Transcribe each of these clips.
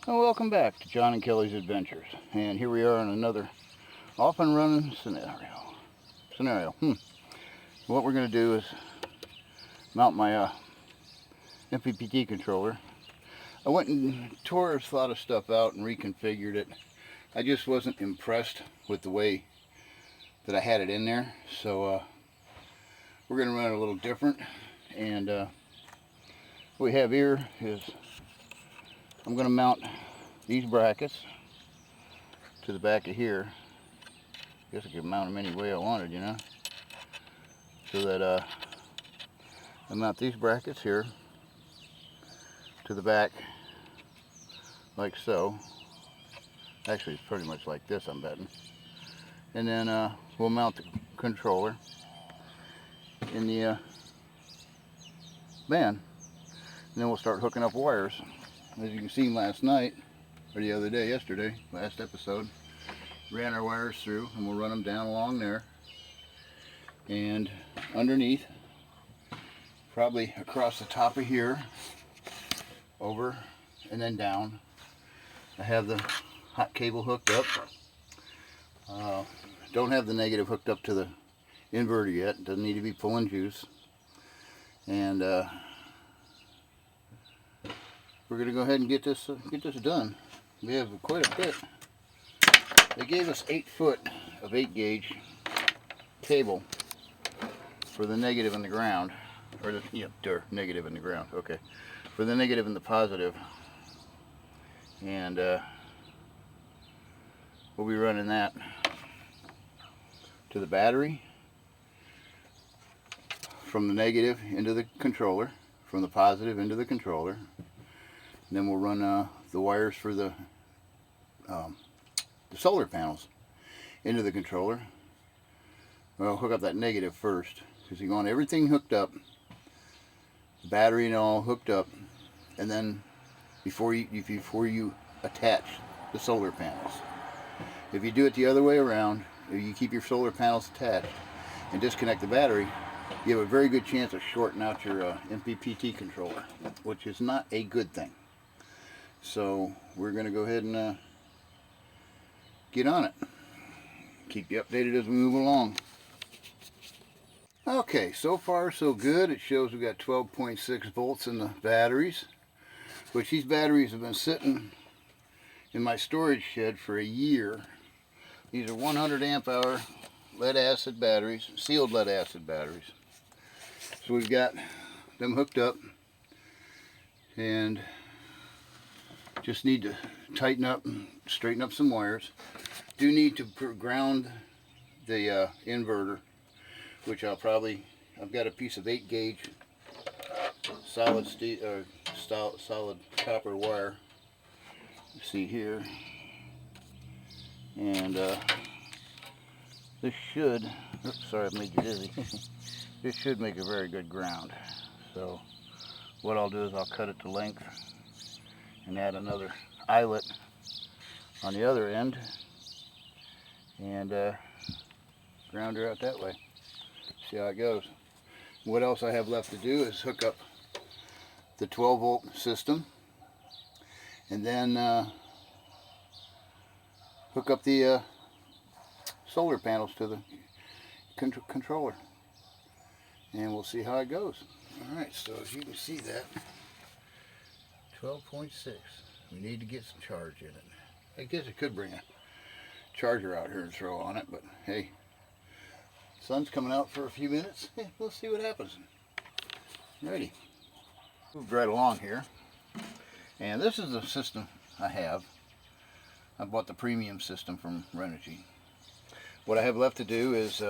Well, welcome back to John and Kelly's Adventures. And here we are in another off and running scenario. What we're going to do is mount my mppt controller. I went and tore a lot of stuff out and reconfigured it. I just wasn't impressed with the way that I had it in there. So we're going to run it a little different. And what we have here is I'm going to mount these brackets to the back of here. I guess I could mount them any way I wanted, you know. So that I mount these brackets here to the back like so. Actually, it's pretty much like this, I'm betting. And then we'll mount the controller in the van. And then we'll start hooking up wires. As you can see last night, or the other day, yesterday, last episode, ran our wires through, and we'll run them down along there. And underneath, probably across the top of here, over, and then down. I have the hot cable hooked up. Don't have the negative hooked up to the inverter yet. It doesn't need to be pulling juice. And we're going to go ahead and get this done. We have quite a bit. They gave us 8 foot of 8 gauge cable for the negative and the ground, or the negative and the ground. Okay, for the negative and the positive, and we'll be running that to the battery, from the negative into the controller, from the positive into the controller. And then we'll run the wires for the solar panels into the controller. Well, hook up that negative first, because you want everything hooked up, the battery and all hooked up, and then before you attach the solar panels. If you do it the other way around, if you keep your solar panels attached and disconnect the battery, you have a very good chance of shorting out your mppt controller, which is not a good thing. So we're going to go ahead and get on it. Keep you updated as we move along. Okay, so far so good. It shows we got 12.6 volts in the batteries, which these batteries have been sitting in my storage shed for a year. These are 100 amp hour lead acid batteries, sealed lead acid batteries. So we've got them hooked up, and just need to tighten up and straighten up some wires. Do need to ground the inverter, which I've got a piece of 8 gauge solid steel solid copper wire. You see here, and this should. Oops, sorry, I made you dizzy. This should make a very good ground. So what I'll do is I'll cut it to length and add another eyelet on the other end, and ground her out that way. See how it goes. What else I have left to do is hook up the 12 volt system, and then hook up the solar panels to the controller, and we'll see how it goes. Alright, so as you can see, that 12.6. We need to get some charge in it. I guess I could bring a charger out here and throw on it, but hey, sun's coming out for a few minutes. We'll see what happens. Ready. Moved right along here, and this is the system I have. I bought the premium system from Renogy. What I have left to do is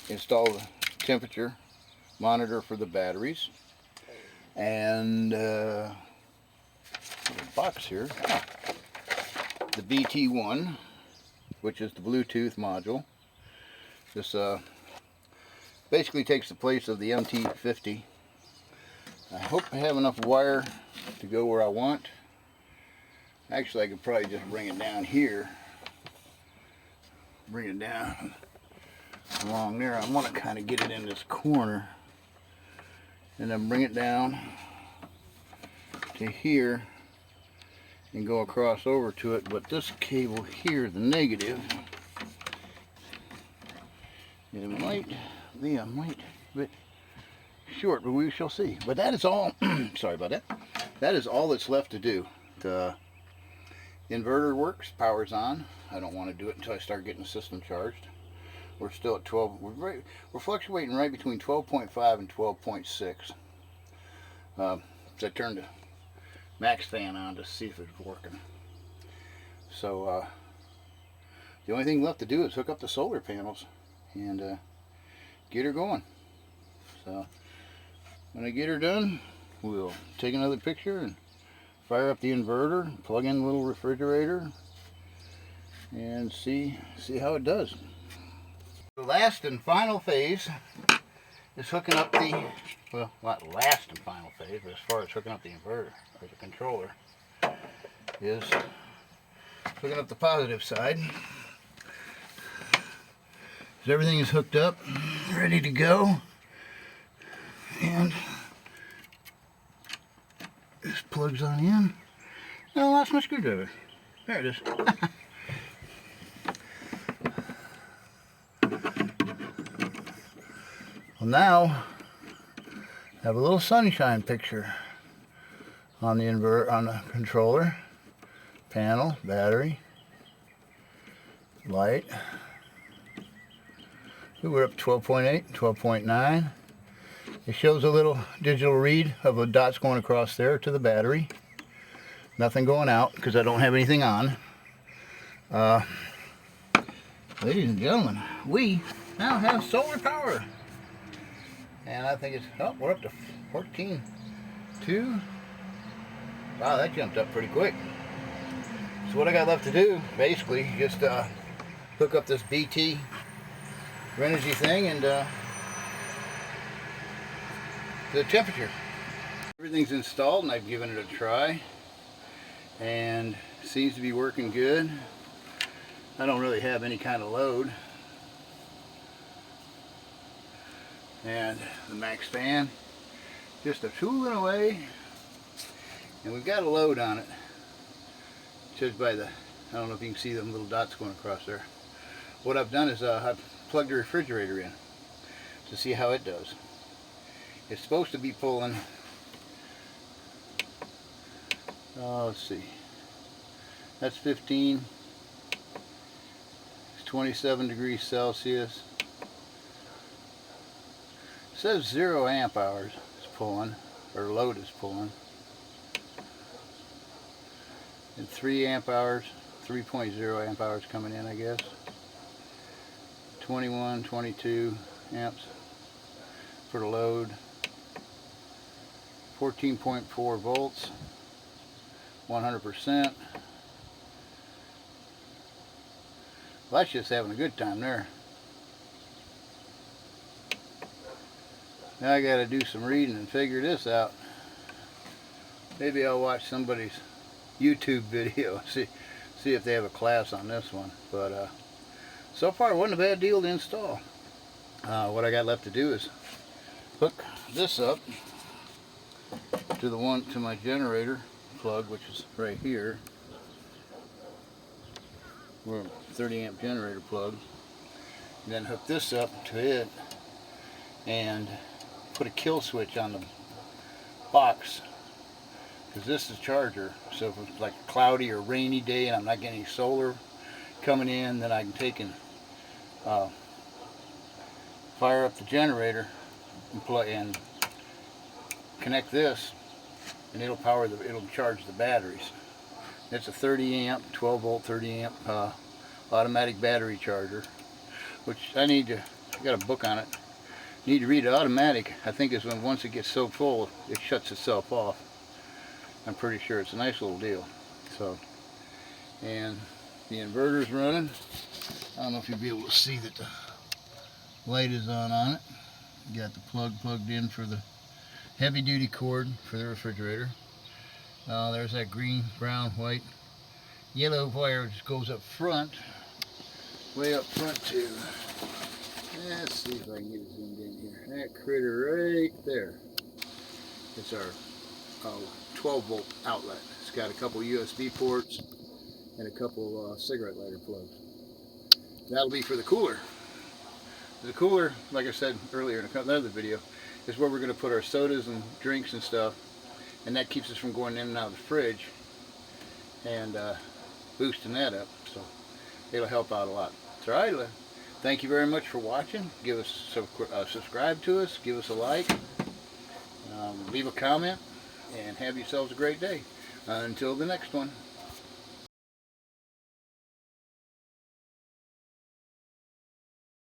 install the temperature monitor for the batteries, and box here, the BT1, which is the Bluetooth module. This basically takes the place of the mppt. I hope I have enough wire to go where I want. Actually, I could probably just bring it down here, bring it down along there. I want to kind of get it in this corner, and then bring it down to here, and go across over to it. But this cable here, the negative, it might be a bit short, but we shall see. But that is all. Sorry about that. That is all that's left to do. The inverter works, power's on. I don't want to do it until I start getting the system charged. We're still at 12. We're fluctuating right between 12.5 and 12.6. So I turned the max fan on to see if it's working. So the only thing left to do is hook up the solar panels and get her going. So when I get her done, we'll take another picture and fire up the inverter, plug in the little refrigerator, and see how it does. The last and final phase is hooking up the, well, not last and final phase, but as far as hooking up the inverter or the controller, is hooking up the positive side. So everything is hooked up, ready to go, and this plugs on in. No, that's my screwdriver. There it is. Well, now I have a little sunshine picture on the inverter, on the controller, panel, battery, light. We're up 12.8, 12.9. It shows a little digital read of the dots going across there to the battery. Nothing going out because I don't have anything on. Ladies and gentlemen, we now have solar power. And I think it's, oh, we're up to 14.2. Wow, that jumped up pretty quick. So what I got left to do, basically, just hook up this BT Renogy thing and the temperature. Everything's installed and I've given it a try and it seems to be working good. I don't really have any kind of load. And the max fan just a tooling away, and we've got a load on it judged by the, I don't know if you can see them little dots going across there. What I've done is I've plugged the refrigerator in to see how it does. It's supposed to be pulling, let's see, that's 15, it's 27 degrees Celsius. It says 0 amp hours is pulling, or load is pulling, and 3 amp hours, 3.0 amp hours coming in, I guess. 21, 22 amps for the load, 14.4 volts, 100%. Well, that's just having a good time there. Now I got to do some reading and figure this out. Maybe I'll watch somebody's YouTube video, see if they have a class on this one. But so far it wasn't a bad deal to install. What I got left to do is hook this up to my generator plug, which is right here. We're a 30 amp generator plug. And then hook this up to it and put a kill switch on the box, because this is charger. So if it's like a cloudy or rainy day and I'm not getting any solar coming in, then I can take and fire up the generator and plug and connect this, and it'll charge the batteries. It's a 30 amp, 12 volt, 30 amp automatic battery charger, which I got a book on it. Need to read it. Automatic, I think, is when once it gets so full, it shuts itself off. I'm pretty sure it's a nice little deal. So, and the inverter's running. I don't know if you'll be able to see that the light is on it. You got the plug plugged in for the heavy duty cord for the refrigerator. There's that green, brown, white, yellow wire just goes up front, way up front too. Let's see if I can get it zoomed in here. That critter right there. It's our 12-volt outlet. It's got a couple USB ports and a couple cigarette lighter plugs. That'll be for the cooler. The cooler, like I said earlier in another video, is where we're going to put our sodas and drinks and stuff, and that keeps us from going in and out of the fridge and boosting that up. So it'll help out a lot. So, all right, thank you very much for watching. Give us subscribe to us, give us a like, leave a comment, and have yourselves a great day. Until the next one.